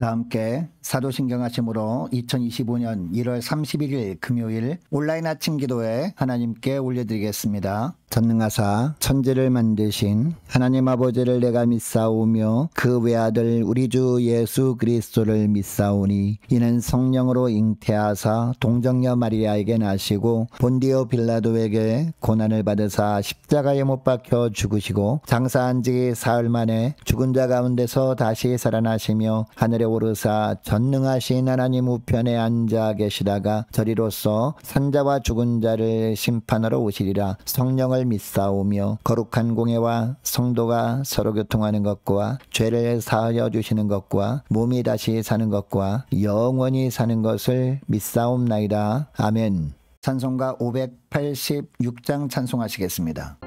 다 함께 사도신경 하심으로 2025년 1월 31일 금요일 온라인 아침 기도에 하나님께 올려드리겠습니다. 전능하사 천지를 만드신 하나님 아버지를 내가 믿사오며 그 외아들 우리 주 예수 그리스도를 믿사오니 이는 성령으로 잉태하사 동정녀 마리아에게 나시고 본디오 빌라도에게 고난을 받으사 십자가에 못 박혀 죽으시고 장사한 지 사흘 만에 죽은 자 가운데서 다시 살아나시며 하늘에 오르사 전능하신 하나님 우편에 앉아 계시다가 저리로서 산자와 죽은 자를 심판하러 오시리라. 성령을 믿사오며 거룩한 공예와 성도가 서로 교통하는 것과 죄를 사하여 주시는 것과 몸이 다시 사는 것과 영원히 사는 것을 믿사옵나이다. 아멘. 찬송가 586장 찬송하시겠습니다.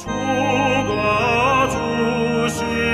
주가 주신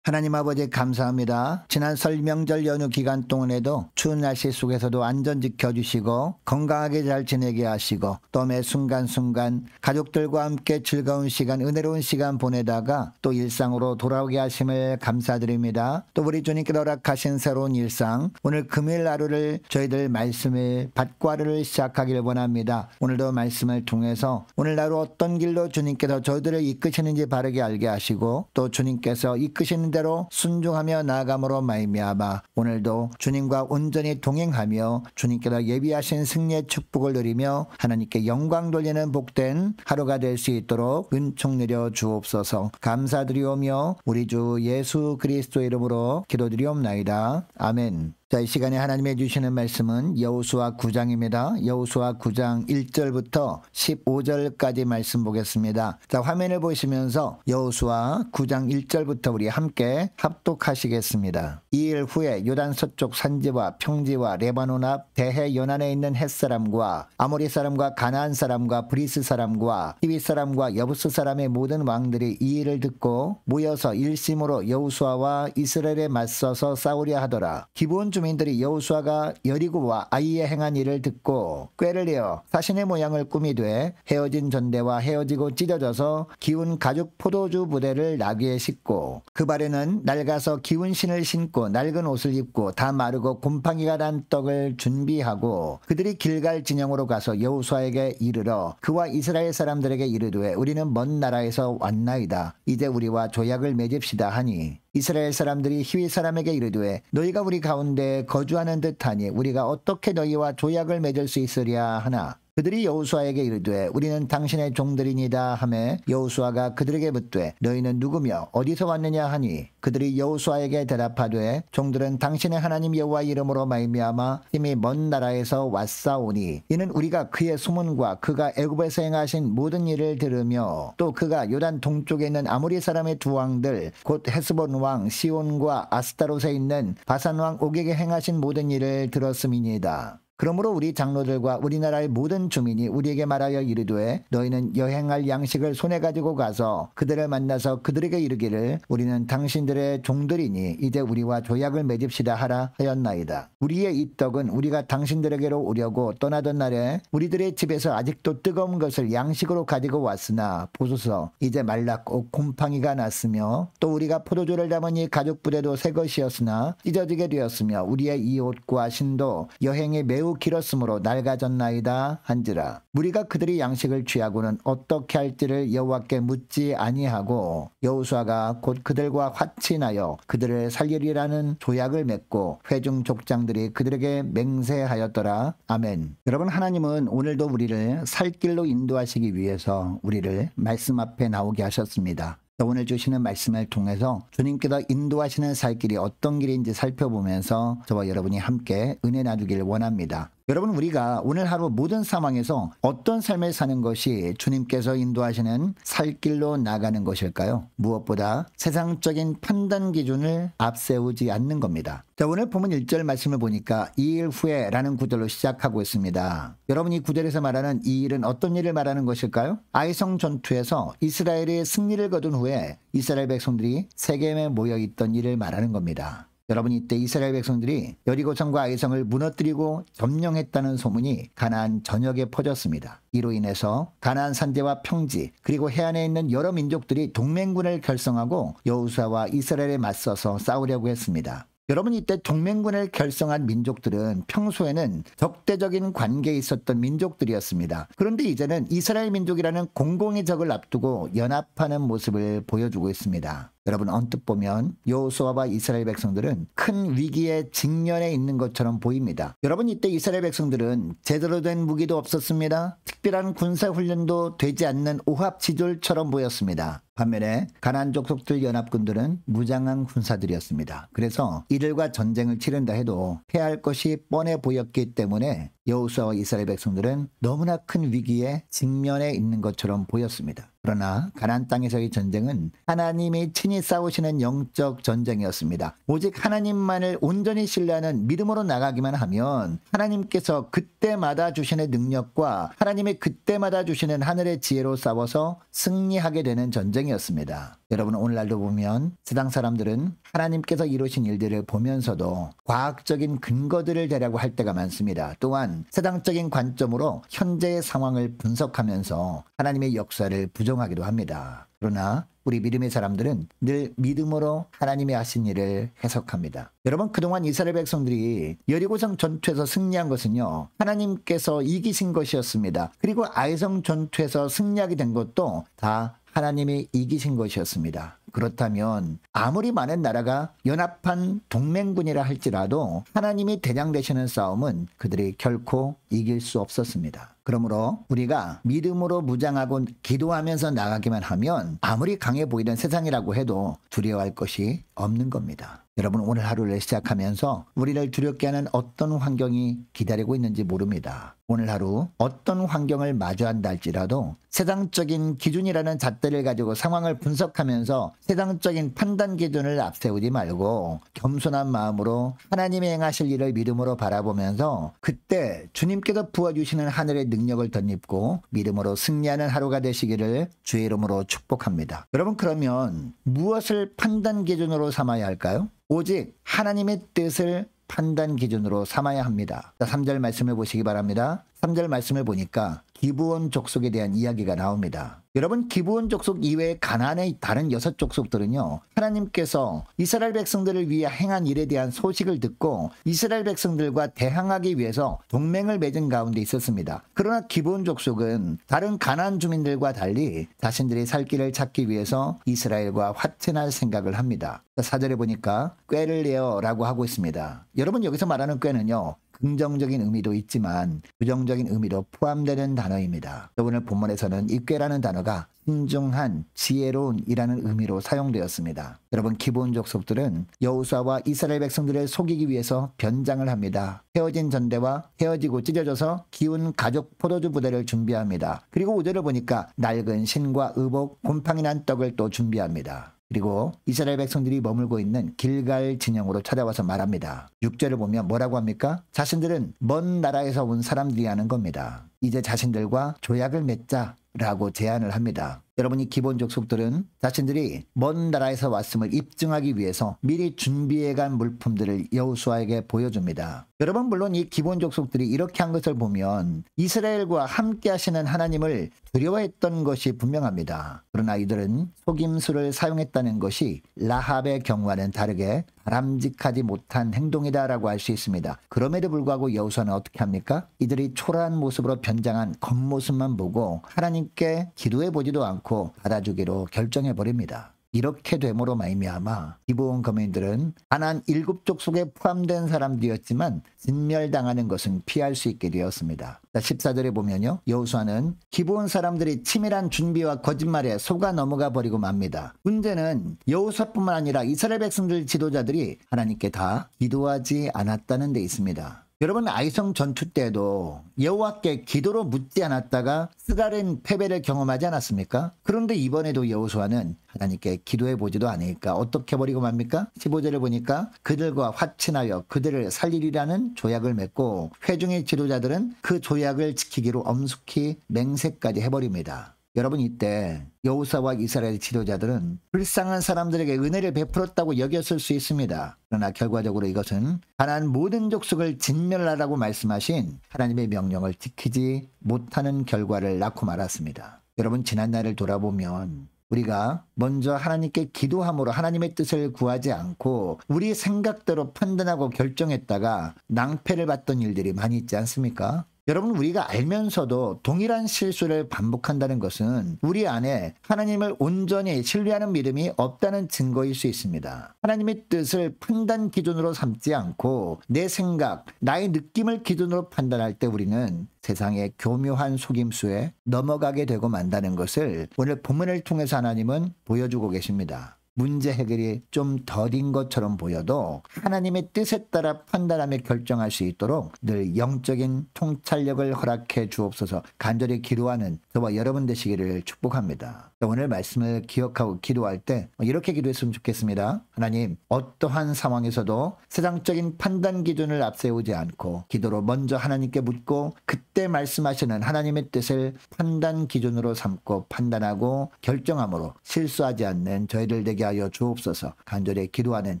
하나님 아버지 감사합니다. 지난 설 명절 연휴 기간 동안에도 추운 날씨 속에서도 안전 지켜주시고 건강하게 잘 지내게 하시고 또 매 순간순간 가족들과 함께 즐거운 시간, 은혜로운 시간 보내다가 또 일상으로 돌아오게 하심을 감사드립니다. 또 우리 주님께서 허락하신 새로운 일상, 오늘 금요일 하루를 저희들 말씀을 받고 하루를 시작하길 원합니다. 오늘도 말씀을 통해서 오늘 하루 어떤 길로 주님께서 저희들을 이끄시는지 바르게 알게 하시고 또 주님께서 이끄시는 대로 순종하며 나아감으로 말미암아 오늘도 주님과 온전히 동행하며 주님께서 예비하신 승리의 축복을 누리며 하나님께 영광 돌리는 복된 하루가 될 수 있도록 은총 내려 주옵소서. 감사드리오며 우리 주 예수 그리스도의 이름으로 기도드리옵나이다. 아멘. 자, 이 시간에 하나님이 주시는 말씀은 여호수아 9장입니다. 여호수아 9장 1절부터 15절까지 말씀 보겠습니다. 자, 화면을 보시면서 여호수아 9장 1절부터 우리 함께 합독하시겠습니다. 2일 후에 요단 서쪽 산지와 평지와 레바논 앞 대해 연안에 있는 헷사람과 아모리 사람과 가나안 사람과 브리스 사람과 히위 사람과 여부스 사람의 모든 왕들이 이 일을 듣고 모여서 일심으로 여호수아와 이스라엘에 맞서서 싸우려 하더라. 기브온 주민들이 여호수아가 여리고와 아이에 행한 일을 듣고 꾀를 내어 사신의 모양을 꾸미되 헤어진 전대와 헤어지고 찢어져서 기운 가죽 포도주 부대를 나귀에 싣고 그 발에는 낡아서 기운 신을 신고 낡은 옷을 입고 다 마르고 곰팡이가 난 떡을 준비하고 그들이 길갈 진영으로 가서 여호수아에게 이르러 그와 이스라엘 사람들에게 이르되 우리는 먼 나라에서 왔나이다. 이제 우리와 조약을 맺읍시다 하니 이스라엘 사람들이 히위 사람에게 이르되 너희가 우리 가운데 거주하는 듯하니 우리가 어떻게 너희와 조약을 맺을 수 있으랴 하나 그들이 여호수아에게 이르되 우리는 당신의 종들이니다 하매 여호수아가 그들에게 묻되 너희는 누구며 어디서 왔느냐 하니 그들이 여호수아에게 대답하되 종들은 당신의 하나님 여호와 이름으로 말미암아 힘이 먼 나라에서 왔사오니 이는 우리가 그의 소문과 그가 애굽에서 행하신 모든 일을 들으며 또 그가 요단 동쪽에 있는 아모리 사람의 두 왕들 곧 헤스본 왕 시온과 아스타롯에 있는 바산 왕 옥에게 행하신 모든 일을 들었음이니이다. 그러므로 우리 장로들과 우리나라의 모든 주민이 우리에게 말하여 이르되 너희는 여행할 양식을 손에 가지고 가서 그들을 만나서 그들에게 이르기를 우리는 당신들의 종들이니 이제 우리와 조약을 맺읍시다 하라 하였나이다. 우리의 이 떡은 우리가 당신들에게로 오려고 떠나던 날에 우리들의 집에서 아직도 뜨거운 것을 양식으로 가지고 왔으나 보소서 이제 말랐고 곰팡이가 났으며 또 우리가 포도주를 담은 이 가죽 부대도 새 것이었으나 찢어지게 되었으며 우리의 이 옷과 신도 여행에 매우 길었으므로 낡아졌나이다 한지라. 우리가 그들이 양식을 취하고는 어떻게 할지를 여호와께 묻지 아니하고 여호수아가 곧 그들과 화친하여 그들을 살리리라는 조약을 맺고 회중 족장들이 그들에게 맹세하였더라. 아멘. 여러분, 하나님은 오늘도 우리를 살 길로 인도하시기 위해서 우리를 말씀 앞에 나오게 하셨습니다. 오늘 주시는 말씀을 통해서 주님께서 인도하시는 살 길이 어떤 길인지 살펴보면서 저와 여러분이 함께 은혜 나누길 원합니다. 여러분, 우리가 오늘 하루 모든 상황에서 어떤 삶을 사는 것이 주님께서 인도하시는 살 길로 나가는 것일까요? 무엇보다 세상적인 판단 기준을 앞세우지 않는 겁니다. 자, 오늘 본문 1절 말씀을 보니까 2일 후에 라는 구절로 시작하고 있습니다. 여러분, 이 구절에서 말하는 이 일은 어떤 일을 말하는 것일까요? 아이성 전투에서 이스라엘이 승리를 거둔 후에 이스라엘 백성들이 세겜에 모여있던 일을 말하는 겁니다. 여러분, 이때 이스라엘 백성들이 여리고성과 아이성을 무너뜨리고 점령했다는 소문이 가나안 전역에 퍼졌습니다. 이로 인해서 가나안 산지와 평지 그리고 해안에 있는 여러 민족들이 동맹군을 결성하고 여호수아와 이스라엘에 맞서서 싸우려고 했습니다. 여러분, 이때 동맹군을 결성한 민족들은 평소에는 적대적인 관계에 있었던 민족들이었습니다. 그런데 이제는 이스라엘 민족이라는 공공의 적을 앞두고 연합하는 모습을 보여주고 있습니다. 여러분, 언뜻 보면 여호수아와 이스라엘 백성들은 큰 위기에 직면해 있는 것처럼 보입니다. 여러분, 이때 이스라엘 백성들은 제대로 된 무기도 없었습니다. 특별한 군사훈련도 되지 않는 오합지졸처럼 보였습니다. 반면에 가나안 족속들 연합군들은 무장한 군사들이었습니다. 그래서 이들과 전쟁을 치른다 해도 패할 것이 뻔해 보였기 때문에 여호수아와 이스라엘 백성들은 너무나 큰 위기에 직면해 있는 것처럼 보였습니다. 그러나 가나안 땅에서의 전쟁은 하나님이 친히 싸우시는 영적 전쟁이었습니다. 오직 하나님만을 온전히 신뢰하는 믿음으로 나가기만 하면 하나님께서 그때마다 주시는 능력과 하나님의 그때마다 주시는 하늘의 지혜로 싸워서 승리하게 되는 전쟁이었습니다. 여러분 오늘날도 보면 세상 사람들은 하나님께서 이루신 일들을 보면서도 과학적인 근거들을 대라고 할 때가 많습니다. 또한 세상적인 관점으로 현재의 상황을 분석하면서 하나님의 역사를 부정하기도 합니다. 그러나 우리 믿음의 사람들은 늘 믿음으로 하나님이 하신 일을 해석합니다. 여러분 그동안 이스라엘 백성들이 여리고성 전투에서 승리한 것은요 하나님께서 이기신 것이었습니다. 그리고 아이성 전투에서 승리하게 된 것도 다 하나님이 이기신 것이었습니다. 그렇다면 아무리 많은 나라가 연합한 동맹군이라 할지라도 하나님이 대장 되시는 싸움은 그들이 결코 이길 수 없었습니다. 그러므로 우리가 믿음으로 무장하고 기도하면서 나가기만 하면 아무리 강해 보이는 세상이라고 해도 두려워할 것이 없는 겁니다. 여러분 오늘 하루를 시작하면서 우리를 두렵게 하는 어떤 환경이 기다리고 있는지 모릅니다. 오늘 하루 어떤 환경을 마주한다 할지라도 세상적인 기준이라는 잣대를 가지고 상황을 분석하면서 세상적인 판단 기준을 앞세우지 말고 겸손한 마음으로 하나님이 행하실 일을 믿음으로 바라보면서 그때 주님께서 부어주시는 하늘의 능력을 덧입고 믿음으로 승리하는 하루가 되시기를 주의 이름으로 축복합니다. 여러분 그러면 무엇을 판단 기준으로 삼아야 할까요? 오직 하나님의 뜻을 판단 기준으로 삼아야 합니다. 3절 말씀을 보시기 바랍니다. 3절 말씀을 보니까 기브온 족속에 대한 이야기가 나옵니다. 여러분 기브온 족속 이외의 가나안의 다른 6족속들은요 하나님께서 이스라엘 백성들을 위해 행한 일에 대한 소식을 듣고 이스라엘 백성들과 대항하기 위해서 동맹을 맺은 가운데 있었습니다. 그러나 기브온 족속은 다른 가나안 주민들과 달리 자신들이 살 길을 찾기 위해서 이스라엘과 화친할 생각을 합니다. 4절에 보니까 꾀를 내어라고 하고 있습니다. 여러분 여기서 말하는 꾀는요 긍정적인 의미도 있지만 부정적인 의미도 포함되는 단어입니다. 오늘 본문에서는 이 꾀라는 단어가 신중한, 지혜로운이라는 의미로 사용되었습니다. 여러분 기브온 족속들은 여호수아와 이스라엘 백성들을 속이기 위해서 변장을 합니다. 헤어진 전대와 헤어지고 찢어져서 기운 가족 포도주 부대를 준비합니다. 그리고 5절을 보니까 낡은 신과 의복, 곰팡이 난 떡을 또 준비합니다. 그리고 이스라엘 백성들이 머물고 있는 길갈 진영으로 찾아와서 말합니다. 6절을 보면 뭐라고 합니까? 자신들은 먼 나라에서 온 사람들이 하는 겁니다. 이제 자신들과 조약을 맺자라고 제안을 합니다. 여러분이 기브온 족속들은 자신들이 먼 나라에서 왔음을 입증하기 위해서 미리 준비해간 물품들을 여호수아에게 보여줍니다. 여러분 물론 이 기브온 족속들이 이렇게 한 것을 보면 이스라엘과 함께 하시는 하나님을 두려워했던 것이 분명합니다. 그러나 이들은 속임수를 사용했다는 것이 라합의 경우와는 다르게 바람직하지 못한 행동이다라고 할 수 있습니다. 그럼에도 불구하고 여호수아는 어떻게 합니까? 이들이 초라한 모습으로 변장한 겉모습만 보고 하나님께 기도해보지도 않고 받아주기로 결정해버립니다. 이렇게 됨으로 말미암아 기브온 거민들은 가나안 7족속에 포함된 사람들이었지만 진멸당하는 것은 피할 수 있게 되었습니다. 14절에 보면요 여호수아는 기브온 사람들이 치밀한 준비와 거짓말에 속아 넘어가 버리고 맙니다. 문제는 여호수아뿐만 아니라 이스라엘 백성들 지도자들이 하나님께 다 기도하지 않았다는 데 있습니다. 여러분 아이성 전투 때도 여호와께 기도로 묻지 않았다가 쓰라린 패배를 경험하지 않았습니까? 그런데 이번에도 여호수아는 하나님께 기도해 보지도 않으니까 어떻게 버리고 맙니까? 15절을 보니까 그들과 화친하여 그들을 살리리라는 조약을 맺고 회중의 지도자들은 그 조약을 지키기로 엄숙히 맹세까지 해버립니다. 여러분 이때 여호수아와 이스라엘 지도자들은 불쌍한 사람들에게 은혜를 베풀었다고 여겼을 수 있습니다. 그러나 결과적으로 이것은 가나안 모든 족속을 진멸하라고 말씀하신 하나님의 명령을 지키지 못하는 결과를 낳고 말았습니다. 여러분 지난 날을 돌아보면 우리가 먼저 하나님께 기도함으로 하나님의 뜻을 구하지 않고 우리 생각대로 판단하고 결정했다가 낭패를 봤던 일들이 많이 있지 않습니까? 여러분 우리가 알면서도 동일한 실수를 반복한다는 것은 우리 안에 하나님을 온전히 신뢰하는 믿음이 없다는 증거일 수 있습니다. 하나님의 뜻을 판단 기준으로 삼지 않고 내 생각, 나의 느낌을 기준으로 판단할 때 우리는 세상의 교묘한 속임수에 넘어가게 되고 만다는 것을 오늘 본문을 통해서 하나님은 보여주고 계십니다. 문제 해결이 좀 덜인 것처럼 보여도 하나님의 뜻에 따라 판단하며 결정할 수 있도록 늘 영적인 통찰력을 허락해 주옵소서. 간절히 기도하는 저와 여러분 되시기를 축복합니다. 오늘 말씀을 기억하고 기도할 때 이렇게 기도했으면 좋겠습니다. 하나님, 어떠한 상황에서도 세상적인 판단 기준을 앞세우지 않고 기도로 먼저 하나님께 묻고 그때 말씀하시는 하나님의 뜻을 판단 기준으로 삼고 판단하고 결정함으로 실수하지 않는 저희들 되게 하여 주옵소서. 간절히 기도하는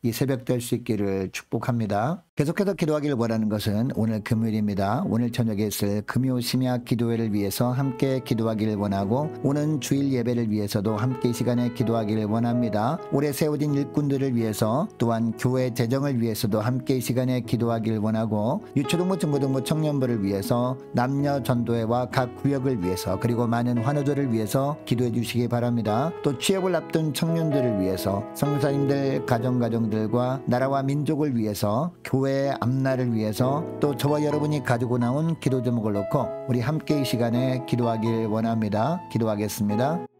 이 새벽 될 수 있기를 축복합니다. 계속해서 기도하기를 원하는 것은 오늘 금요일입니다. 오늘 저녁에 있을 금요 심야 기도회를 위해서 함께 기도하기를 원하고 오는 주일 예배를 위해서도 함께 이 시간에 기도하기를 원합니다. 올해 세워진 일꾼들을 위해서 또한 교회 재정을 위해서도 함께 이 시간에 기도하기를 원하고 유초등부 중고등부 청년부를 위해서 남녀 전도회와 각 구역을 위해서 그리고 많은 환우들을 위해서 기도해 주시기 바랍니다. 또 취업을 앞둔 청년들을 위해서 선교사님들 가정들과 나라와 민족을 위해서 교회 앞날을 위해서 또 저와 여러분이 가지고 나온 기도 제목을 놓고 우리 함께 이 시간에 기도하길 원합니다. 기도하겠습니다.